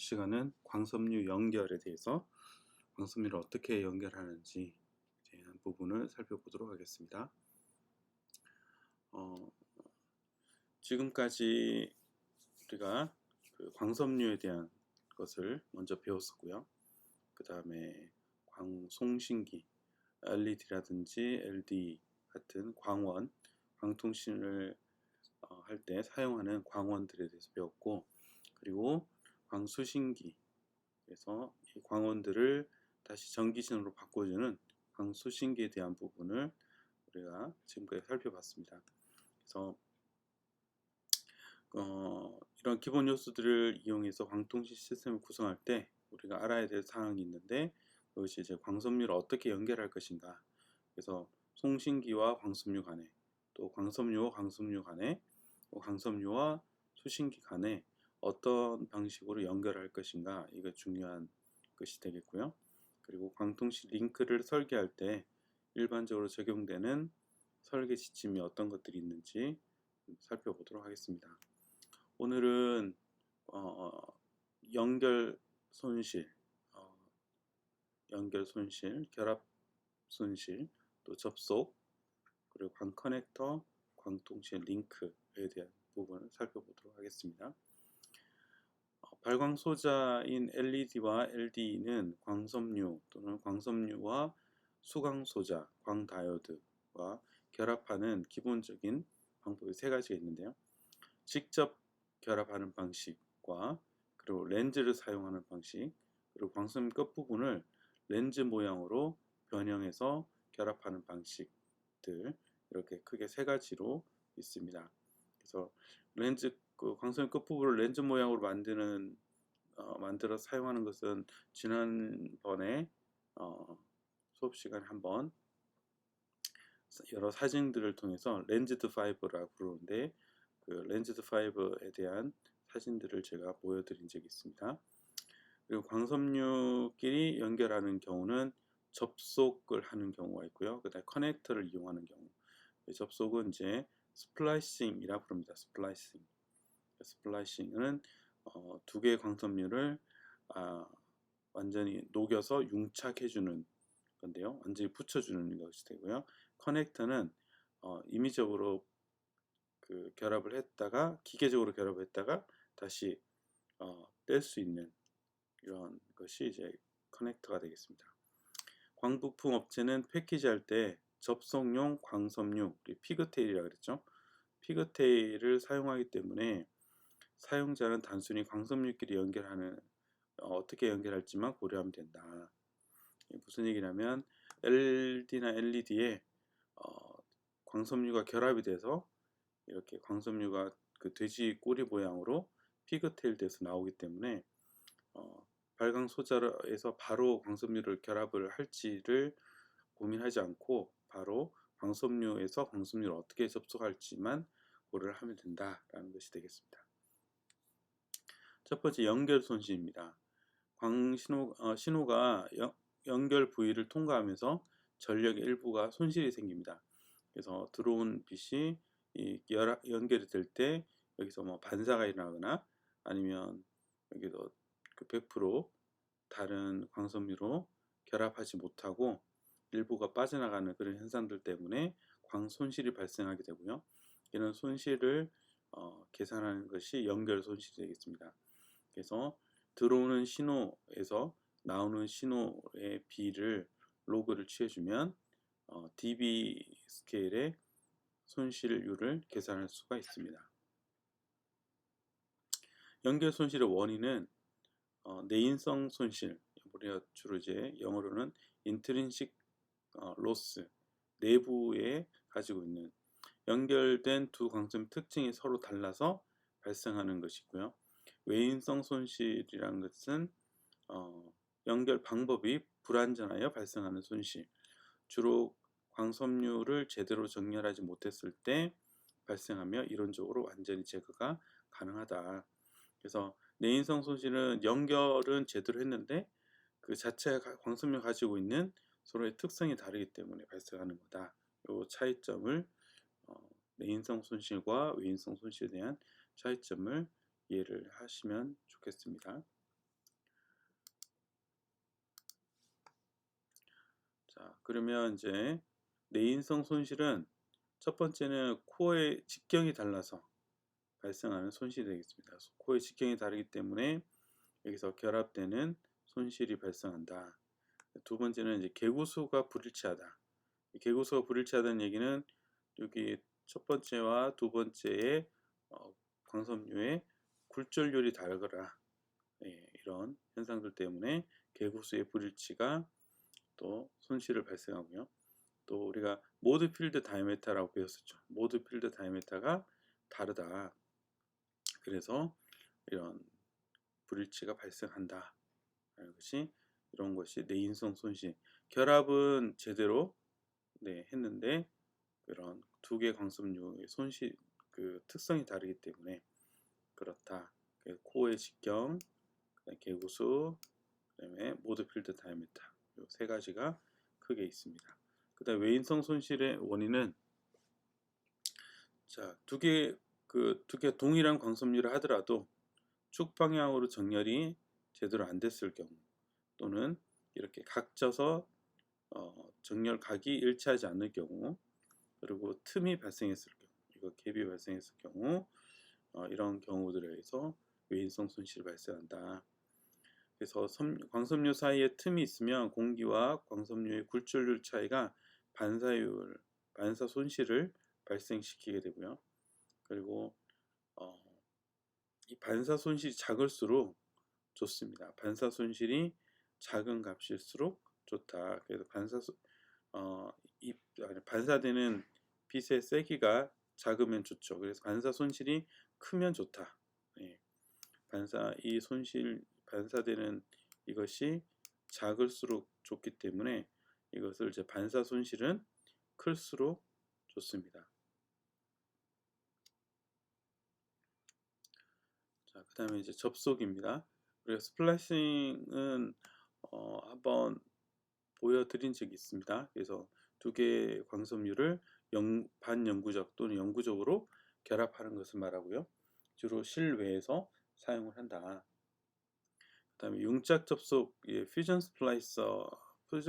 시간은 광섬유 연결에 대해서 광섬유를 어떻게 연결하는지 대한 부분을 살펴보도록 하겠습니다. 지금까지 우리가 그 광섬유에 대한 것을 먼저 배웠었고요. 그 다음에 광송신기, LED라든지 LD 같은 광원, 광통신을 할 때 사용하는 광원들에 대해서 배웠고, 그리고 광수신기, 그래서 이 광원들을 다시 전기신호로 바꿔주는 광수신기에 대한 부분을 우리가 지금까지 살펴봤습니다. 그래서 이런 기본 요소들을 이용해서 광통신 시스템을 구성할 때 우리가 알아야 될 사항이 있는데, 그것이 이제 광섬유를 어떻게 연결할 것인가. 그래서 송신기와 광섬유 간에, 또 광섬유와 광섬유 간에, 또 광섬유와 수신기 간에 어떤 방식으로 연결할 것인가, 이거 중요한 것이 되겠고요. 그리고 광통신 링크를 설계할 때 일반적으로 적용되는 설계 지침이 어떤 것들이 있는지 살펴보도록 하겠습니다. 오늘은 연결 손실, 결합 손실, 또 접속, 그리고 광 커넥터, 광통신 링크에 대한 부분을 살펴보도록 하겠습니다. 발광 소자인 LED와 LD는 광섬유 또는 광섬유와 수광 소자, 광다이오드와 결합하는 기본적인 방법이 세 가지가 있는데요. 직접 결합하는 방식과, 그리고 렌즈를 사용하는 방식, 그리고 광섬유 끝부분을 렌즈 모양으로 변형해서 결합하는 방식들, 이렇게 크게 세 가지로 있습니다. 그래서 광섬유 끝부분을 렌즈 모양으로 만들어 사용하는 것은 지난번에 수업 시간에 한번 여러 사진들을 통해서 렌즈드 파이버라고 부르는데, 그 렌즈드 파이버에 대한 사진들을 제가 보여드린 적이 있습니다. 그리고 광섬유끼리 연결하는 경우는 접속을 하는 경우가 있고요. 그다음에 커넥터를 이용하는 경우. 접속은 이제 스플라이싱이라 부릅니다. 스플라이싱은 두 개의 광섬유를 완전히 녹여서 융착해주는 건데요. 완전히 붙여주는 것이 되고요. 커넥터는 임의적으로 그 결합을 했다가, 기계적으로 결합을 했다가 다시 뗄 수 있는 이런 것이 이제 커넥터가 되겠습니다. 광부품 업체는 패키지할 때 접속용 광섬유, 피그테일이라고 그랬죠. 피그테일을 사용하기 때문에 사용자는 단순히 광섬유끼리 어떻게 연결할지만 고려하면 된다. 무슨 얘기냐면 LD나 LED에 광섬유가 결합이 돼서 이렇게 광섬유가 그 돼지 꼬리 모양으로 피그테일 돼서 나오기 때문에 발광 소자에서 바로 광섬유를 결합을 할지를 고민하지 않고 바로 광섬유에서 광섬유를 어떻게 접속할지만 고려를 하면 된다라는 것이 되겠습니다. 첫 번째, 연결 손실입니다. 신호가 연결 부위를 통과하면서 전력의 일부가 손실이 생깁니다. 그래서 들어온 빛이 연결이 될 때 여기서 뭐 반사가 일어나거나, 아니면 여기도 그 100% 다른 광섬유로 결합하지 못하고 일부가 빠져나가는 그런 현상들 때문에 광 손실이 발생하게 되고요. 이런 손실을 계산하는 것이 연결 손실이 되겠습니다. 그래서 들어오는 신호에서 나오는 신호의 비를 로그를 취해주면 dB 스케일의 손실률을 계산할 수가 있습니다. 연결 손실의 원인은 내인성 손실, 우리가 주로 이제 영어로는 intrinsic loss, 내부에 가지고 있는 연결된 두 광섬 특징이 서로 달라서 발생하는 것이고요. 외인성 손실이라는 것은 연결 방법이 불완전하여 발생하는 손실, 주로 광섬유를 제대로 정렬하지 못했을 때 발생하며 이론적으로 완전히 제거가 가능하다. 그래서 내인성 손실은 연결은 제대로 했는데 그 자체가 광섬유가 가지고 있는 서로의 특성이 다르기 때문에 발생하는 거다. 이 차이점을 내인성 손실과 외인성 손실에 대한 차이점을 이해를 하시면 좋겠습니다. 자, 그러면 이제 내인성 손실은 첫 번째는 코어의 직경이 달라서 발생하는 손실이 되겠습니다. 코어의 직경이 다르기 때문에 여기서 결합되는 손실이 발생한다. 두 번째는 이제 개구수가 불일치하다. 개구수가 불일치하다는 얘기는 여기 첫 번째와 두 번째의 광섬유의 굴절률이 다르거나 이런 현상들 때문에 개구수의 불일치가 또 손실을 발생하고요. 또 우리가 모드 필드 다이메타라고 배웠었죠. 모드 필드 다이메타가 다르다. 그래서 이런 불일치가 발생한다. 이런 것이 내인성 손실. 결합은 제대로 했는데 그런 두 개 광섬유의 손실 그 특성이 다르기 때문에 그렇다. 코어의 직경, 개구수, 그다음에 모드 필드 다이메타 이 세 가지가 크게 있습니다. 그다음 외인성 손실의 원인은 자, 두 개 동일한 광섬유를 하더라도 축 방향으로 정렬이 제대로 안 됐을 경우 또는 이렇게 각져서 정렬각이 일치하지 않을 경우 그리고 틈이 발생했을 경우 이거 갭이 발생했을 경우 이런 경우들에 의해서 외인성 손실이 발생한다. 그래서 광섬유 사이에 틈이 있으면 공기와 광섬유의 굴절률 차이가 반사 손실을 발생시키게 되고요. 그리고 이 반사 손실이 작을수록 좋습니다. 반사 손실이 작은 값일수록 좋다. 그래서 반사되는 빛의 세기가 작으면 좋죠. 그래서 반사 손실이 크면 좋다. 반사되는 이것이 작을수록 좋기 때문에 이것을 이제 반사 손실은 클수록 좋습니다. 자, 그 다음에 이제 접속입니다. 그리고 스플라이싱은 한번 보여드린 적이 있습니다. 그래서 두 개의 광섬유를 반영구적 또는 영구적으로 결합하는 것을 말하고요. 주로 실외에서 사용을 한다. 그 다음에 융착 접속, 퓨전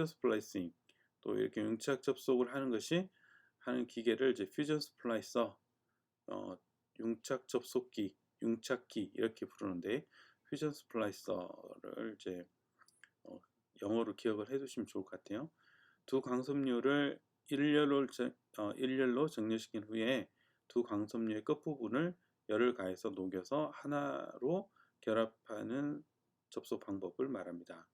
스플라이싱 또 이렇게 융착 접속을 하는 기계를 이제 퓨전 스플라이서, 융착 접속기, 융착기 이렇게 부르는데 퓨전 스플라이서를 이제 영어로 기억을 해두시면 좋을 것 같아요. 두 광섬유를 일렬로 정렬시킨 후에 두 광섬유의 끝부분을 열을 가해서 녹여서 하나로 결합하는 접속 방법을 말합니다.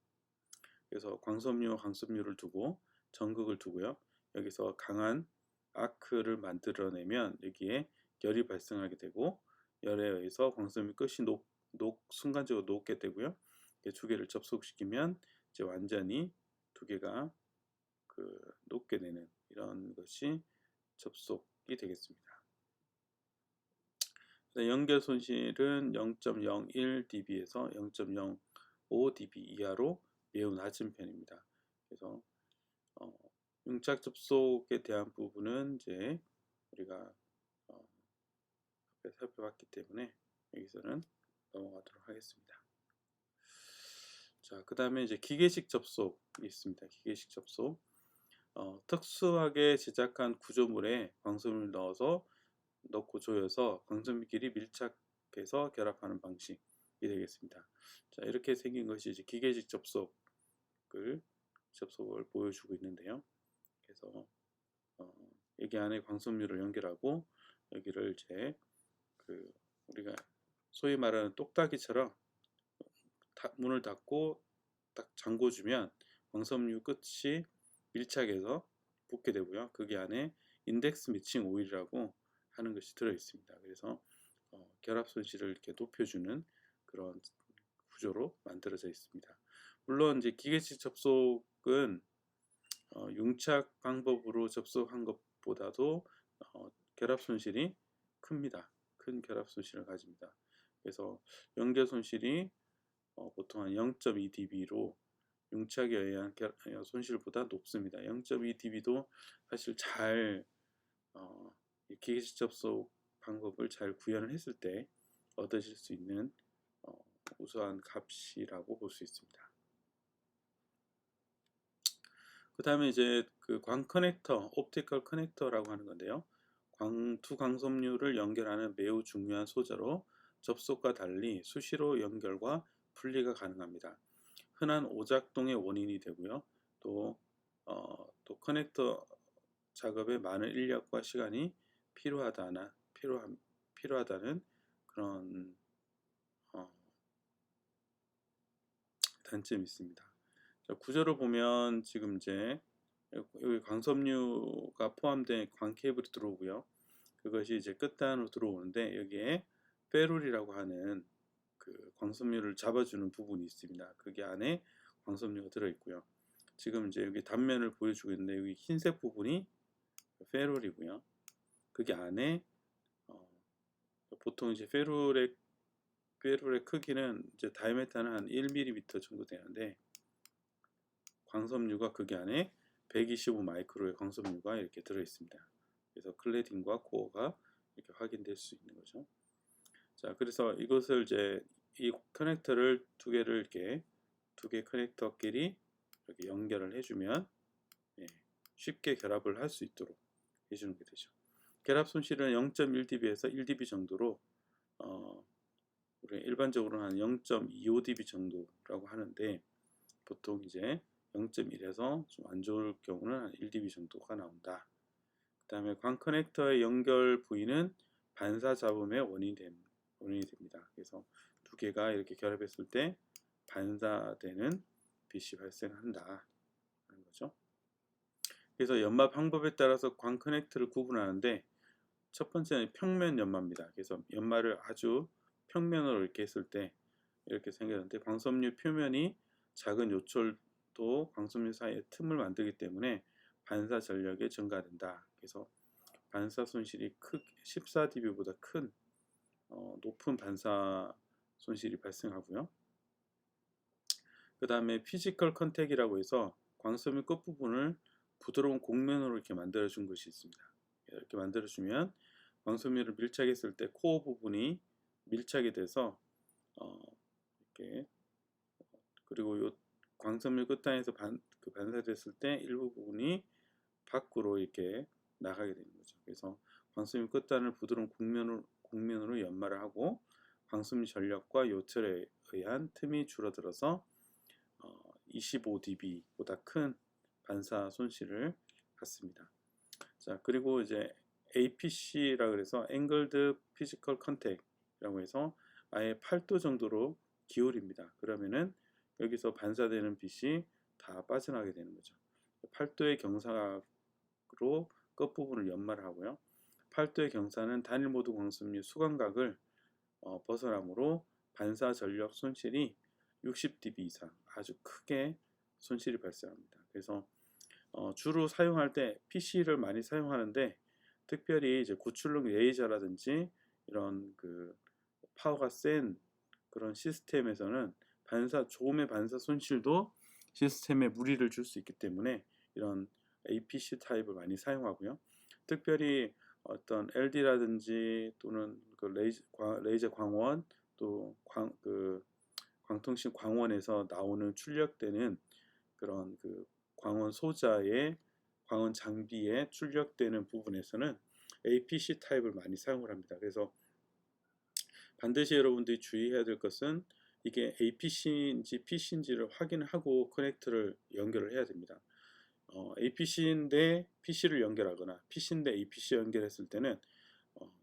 그래서 광섬유를 두고 전극을 두고요. 여기서 강한 아크를 만들어내면 여기에 열이 발생하게 되고 열에 의해서 광섬유 끝이 순간적으로 녹게 되고요. 두 개를 접속시키면 이제 완전히 두 개가 녹게 되는 이런 것이 접속이 되겠습니다. 연결 손실은 0.01dB에서 0.05dB 이하로 매우 낮은 편입니다. 그래서 융착 접속에 대한 부분은 이제 우리가 살펴봤기 때문에 여기서는 넘어가도록 하겠습니다. 자, 그 다음에 이제 기계식 접속이 있습니다. 기계식 접속. 특수하게 제작한 구조물에 광섬유를 넣고 조여서 광섬유끼리 밀착해서 결합하는 방식이 되겠습니다. 자, 이렇게 생긴 것이 이제 기계식 접속을 보여주고 있는데요. 그래서 여기 안에 광섬유를 연결하고 여기를 이제 우리가 소위 말하는 똑딱이처럼 문을 닫고 딱 잠궈주면 광섬유 끝이 밀착해서 붙게 되고요. 거기 안에 인덱스 매칭 오일이라고 하는 것이 들어 있습니다. 그래서 결합 손실을 이렇게 높여주는 그런 구조로 만들어져 있습니다. 물론 이제 기계식 접속은 융착 방법으로 접속한 것보다도 결합 손실이 큽니다. 큰 결합 손실을 가집니다. 그래서 연결 손실이 보통 한 0.2dB로 융착에 의한 손실보다 높습니다. 0.2dB도 사실 잘 기계식 접속 방법을 잘 구현을 했을 때 얻으실 수 있는 우수한 값이라고 볼 수 있습니다. 그 다음에 이제 그 광 커넥터, 옵티컬 커넥터라고 하는 건데요. 두 광섬유를 연결하는 매우 중요한 소재로 접속과 달리 수시로 연결과 분리가 가능합니다. 흔한 오작동의 원인이 되고요. 또 커넥터 작업에 많은 인력과 시간이 필요하다는 그런 단점이 있습니다. 자, 구조를 보면 지금 이제 여기 광섬유가 포함된 광 케이블이 들어오고요. 그것이 이제 끝단으로 들어오는데 여기에 페룰이라고 하는 그 광섬유를 잡아주는 부분이 있습니다. 그게 안에 광섬유가 들어있고요. 지금 이제 여기 단면을 보여주고 있는데 여기 흰색 부분이 페룰이고요. 그게 안에 보통 이제 페룰의 크기는 이제 다이아메터는 한 1mm 정도 되는데 광섬유가 그게 안에 125 마이크로의 광섬유가 이렇게 들어 있습니다. 그래서 클래딩과 코어가 이렇게 확인될 수 있는 거죠. 자, 그래서 이것을 이제 이 커넥터를 두 개 커넥터끼리 이렇게 연결을 해주면 쉽게 결합을 할 수 있도록 해주는 게 되죠. 결합 손실은 0.1dB에서 1dB 정도로 우리 일반적으로는 한 0.25dB 정도라고 하는데 보통 이제 0.1에서 좀 안 좋을 경우는 한 1dB 정도가 나온다. 그 다음에 광 커넥터의 연결 부위는 반사 잡음의 원인이 됩니다. 그래서 두 개가 이렇게 결합했을 때 반사되는 빛이 발생한다 하는 거죠. 그래서 연마 방법에 따라서 광 커넥터를 구분하는데 첫 번째는 평면 연마입니다. 그래서 연마를 아주 평면으로 이렇게 했을 때 이렇게 생겼는데 광섬유 표면이 작은 요철도 광섬유 사이에 틈을 만들기 때문에 반사 전력이 증가된다. 그래서 반사 손실이 14dB보다 큰 높은 반사 손실이 발생하고요. 그 다음에 피지컬 컨택이라고 해서 광섬유 끝부분을 부드러운 곡면으로 이렇게 만들어 준 것이 있습니다. 이렇게 만들어 주면 광섬유를 밀착했을 때 코어 부분이 밀착이 돼서 이렇게 그리고 요 광섬유 끝단에서 반사됐을 때 일부 부분이 밖으로 이렇게 나가게 되는 거죠. 그래서 광섬유 끝단을 부드러운 곡면으로 연마를 하고 광섬유 전력과 요철에 의한 틈이 줄어들어서 25dB보다 큰 반사 손실을 갖습니다. 자, 그리고 이제 APC라 그래서 Angled Physical Contact라고 해서 아예 8도 정도로 기울입니다. 그러면은 여기서 반사되는 빛이 다 빠져나게 되는 거죠. 8도의 경사로 끝부분을 연마를 하고요. 8도의 경사는 단일 모드 광섬유 수광각을 벗어나므로 반사 전력 손실이 60dB 이상 아주 크게 손실이 발생합니다. 그래서 주로 사용할 때 PC를 많이 사용하는데 특별히 이제 고출력 레이저라든지 이런 그 파워가 센 그런 시스템에서는 조음의 반사 손실도 시스템에 무리를 줄 수 있기 때문에 이런 APC 타입을 많이 사용하고요. 특별히 어떤 LD라든지 또는 그 레이저 광원 또 광통신 광원에서 나오는 출력되는 그런 그 광원 소자의 광원 장비에 출력되는 부분에서는 APC 타입을 많이 사용을 합니다. 그래서 반드시 여러분들이 주의해야 될 것은 이게 APC인지 PC인지를 확인하고 커넥터를 연결을 해야 됩니다. APC인데 PC를 연결하거나 PC인데 APC 연결했을 때는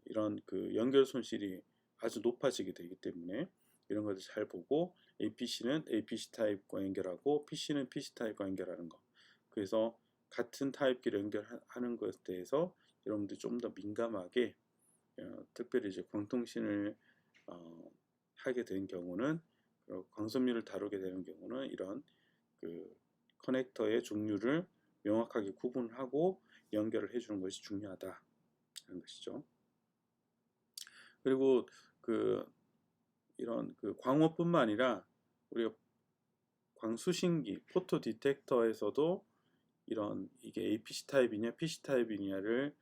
이런 그 연결 손실이 아주 높아지게 되기 때문에 이런 것을 잘 보고 APC는 APC 타입과 연결하고 PC는 PC 타입과 연결하는 거. 그래서 같은 타입끼리 연결하는 것에 대해서 여러분들이 좀 더 민감하게 특별히 이제 광통신을 하게 된 경우는 광섬유를 다루게 되는 경우는 이런 그 커넥터의 종류를 명확하게 구분하고 연결을 해주는 것이 중요하다 하는 것이죠. 그리고 이런 광호뿐만 아니라 우리가 광수신기 포토 디텍터에서도 이게 APC 타입이냐 PC 타입이냐를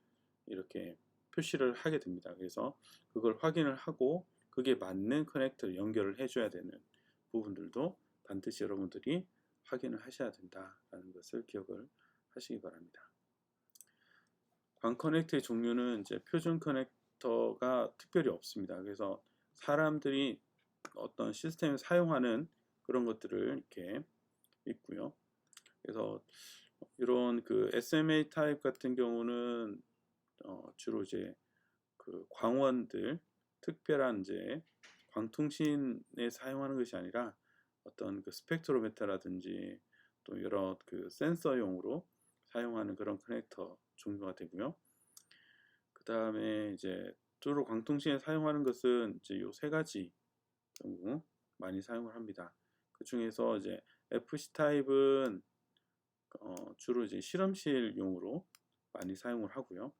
이렇게 표시를 하게 됩니다. 그래서 그걸 확인을 하고 그게 맞는 커넥터를 연결을 해줘야 되는 부분들도 반드시 여러분들이 확인을 하셔야 된다라는 것을 기억을 하시기 바랍니다. 광 커넥터의 종류는 이제 표준 커넥터가 특별히 없습니다. 그래서 사람들이 어떤 시스템을 사용하는 그런 것들을 이렇게 있고요. 그래서 이런 그 SMA 타입 같은 경우는 주로 이제 그 광원들, 특별한 이제 광통신에 사용하는 것이 아니라 어떤 그 스펙트로메터라든지 또 여러 그 센서용으로 사용하는 그런 커넥터 종류가 되고요. 그 다음에 이제 주로 광통신에 사용하는 것은 이제 요 세 가지 경우 많이 사용을 합니다. 그 중에서 이제 FC 타입은 주로 이제 실험실용으로 많이 사용을 하고요.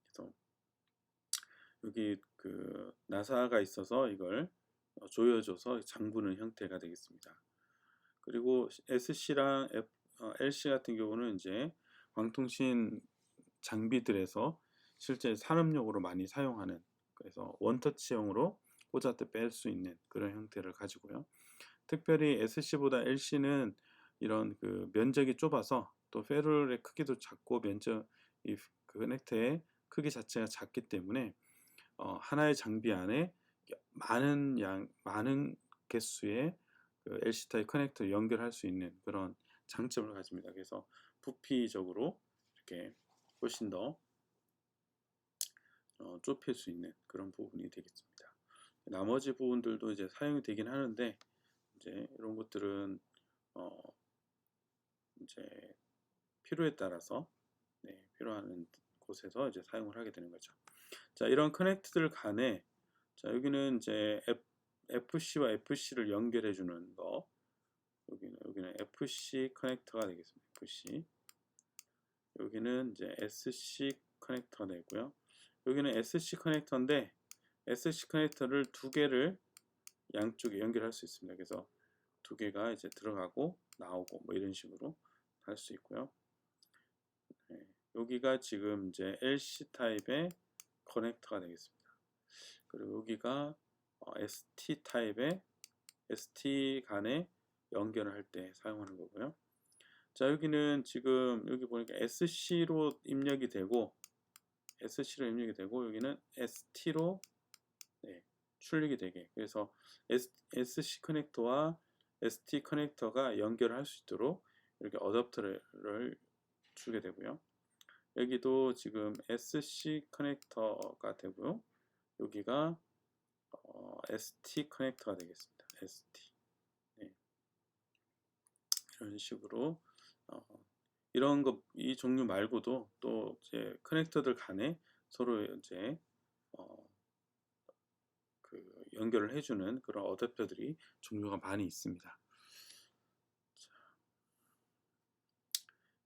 그래서 여기 그 나사가 있어서 이걸 조여줘서 장부는 형태가 되겠습니다. 그리고 SC랑 LC 같은 경우는 이제 광통신 장비들에서 실제 산업용으로 많이 사용하는, 그래서 원터치형으로 꽂았다 뺄 수 있는 그런 형태를 가지고요. 특별히 SC보다 LC는 이런 그 면적이 좁아서 또 페럴의 크기도 작고 이 커넥터의 크기 자체가 작기 때문에 하나의 장비 안에 많은 개수의 그 LC 타입 커넥터를 연결할 수 있는 그런 장점을 가집니다. 그래서 부피적으로 이렇게 훨씬 더 좁힐 수 있는 그런 부분이 되겠습니다. 나머지 부분들도 이제 사용이 되긴 하는데 이제 이런 것들은 이제 필요에 따라서 필요한 곳에서 이제 사용을 하게 되는 거죠. 자, 이런 커넥트들 간에 자, 여기는 이제 FC와 FC를 연결해 주는 거. 여기는 FC 커넥터가 되겠습니다. FC. 여기는 이제 SC 커넥터가 되고요. 여기는 SC 커넥터인데 SC 커넥터를 두 개를 양쪽에 연결할 수 있습니다. 그래서 두 개가 이제 들어가고 나오고 뭐 이런 식으로 할 수 있고요. 여기가 지금 이제 LC 타입의 커넥터가 되겠습니다. 그리고 여기가 ST 타입의 ST 간에 연결을 할 때 사용하는 거고요. 자, 여기는 지금 여기 보니까 SC로 입력이 되고 여기는 ST로 출력이 되게, 그래서 SC 커넥터와 ST 커넥터가 연결할 수 있도록 이렇게 어댑터를 주게 되고요. 여기도 지금 SC 커넥터가 되고요. 여기가 ST 커넥터가 되겠습니다. ST. 이런 식으로 이런 거, 이 종류 말고도 또 이제 커넥터들 간에 서로 이제 그 연결을 해주는 그런 어댑터들이 종류가 많이 있습니다.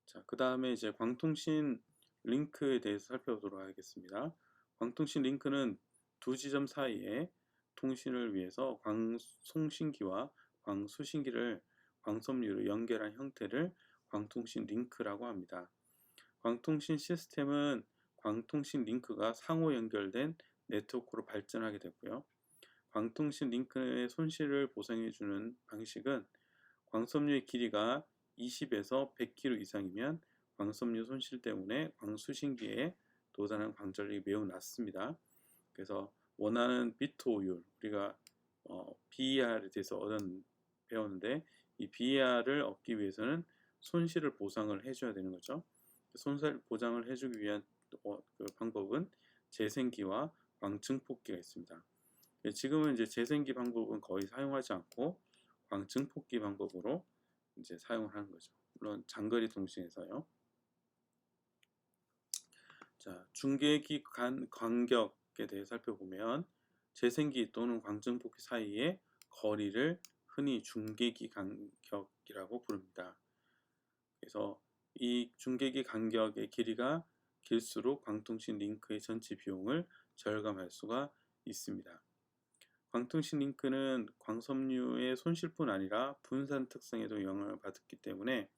자, 그 다음에 이제 광통신 링크에 대해서 살펴보도록 하겠습니다. 광통신 링크는 두 지점 사이에 통신을 위해서 광송신기와 광수신기를 광섬유로 연결한 형태를 광통신 링크라고 합니다. 광통신 시스템은 광통신 링크가 상호 연결된 네트워크로 발전하게 되고요. 광통신 링크의 손실을 보상해주는 방식은 광섬유의 길이가 20에서 100km 이상이면 광섬유 손실 때문에 광수신기에 도달하는 광전력이 매우 낮습니다. 그래서 원하는 비트 오율, 우리가 BER에 대해서 배웠는데 이 BER을 얻기 위해서는 손실을 보상을 해줘야 되는 거죠. 손실 보장을 해주기 위한 그 방법은 재생기와 광증폭기가 있습니다. 지금은 이제 재생기 방법은 거의 사용하지 않고 광증폭기 방법으로 이제 사용을 하는 거죠. 물론 장거리 통신에서요. 자, 중계기 간 간격에 대해 살펴보면 재생기 또는 광증폭기 사이의 거리를 흔히 중계기 간격이라고 부릅니다. 그래서 이 중계기 간격의 길이가 길수록 광통신 링크의 전체 비용을 절감할 수가 있습니다. 광통신 링크는 광섬유의 손실뿐 아니라 분산 특성에도 영향을 받기 때문에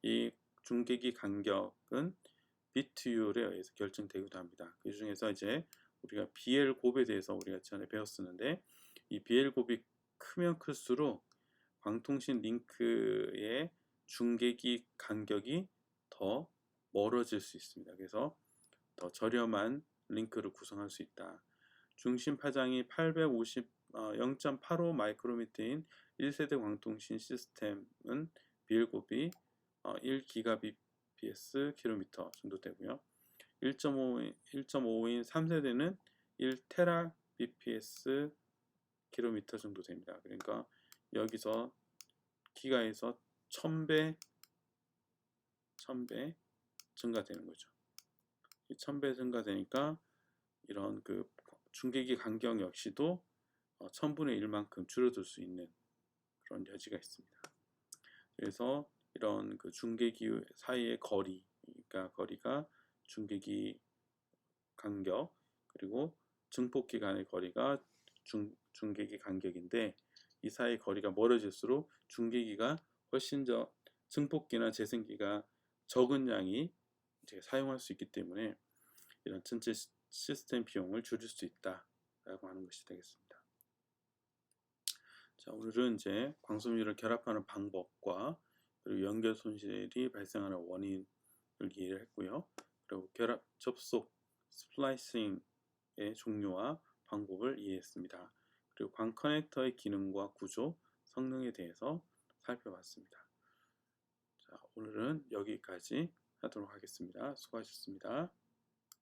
이 중계기 간격은 비트율에 의해서 결정되기도 합니다. 그 중에서 이제 우리가 BL 곱에 대해서 우리가 전에 배웠었는데 이 BL 곱이 크면 클수록 광통신 링크의 중계기 간격이 더 멀어질 수 있습니다. 그래서 더 저렴한 링크를 구성할 수 있다. 중심 파장이 0.85 마이크로미터인 1세대 광통신 시스템은 비율 곱이 1기가bps 킬로미터 정도 되고요. 1.5인 3세대는 1테라bps 킬로미터 정도 됩니다. 그러니까 여기서 기가에서 1000배 증가되는 거죠. 1000배 증가되니까 이런 그 중계기 간격 역시도 1000분의 1만큼 줄어들 수 있는 그런 여지가 있습니다. 그래서 이런 그 중계기 사이의 거리가 중계기 간격 그리고 증폭기 간의 거리가 중계기 간격인데 이 사이 거리가 멀어질수록 중계기가 훨씬 더 증폭기나 재생기가 적은 양이 이제 사용할 수 있기 때문에 이런 전체 시스템 비용을 줄일 수 있다라고 하는 것이 되겠습니다. 자, 오늘은 이제 광섬유를 결합하는 방법과 그리고 연결 손실이 발생하는 원인을 이해를 했고요. 그리고 결합 접속 스플라이싱의 종류와 방법을 이해했습니다. 그리고 광 커넥터의 기능과 구조, 성능에 대해서 살펴봤습니다. 자, 오늘은 여기까지 하도록 하겠습니다. 수고하셨습니다.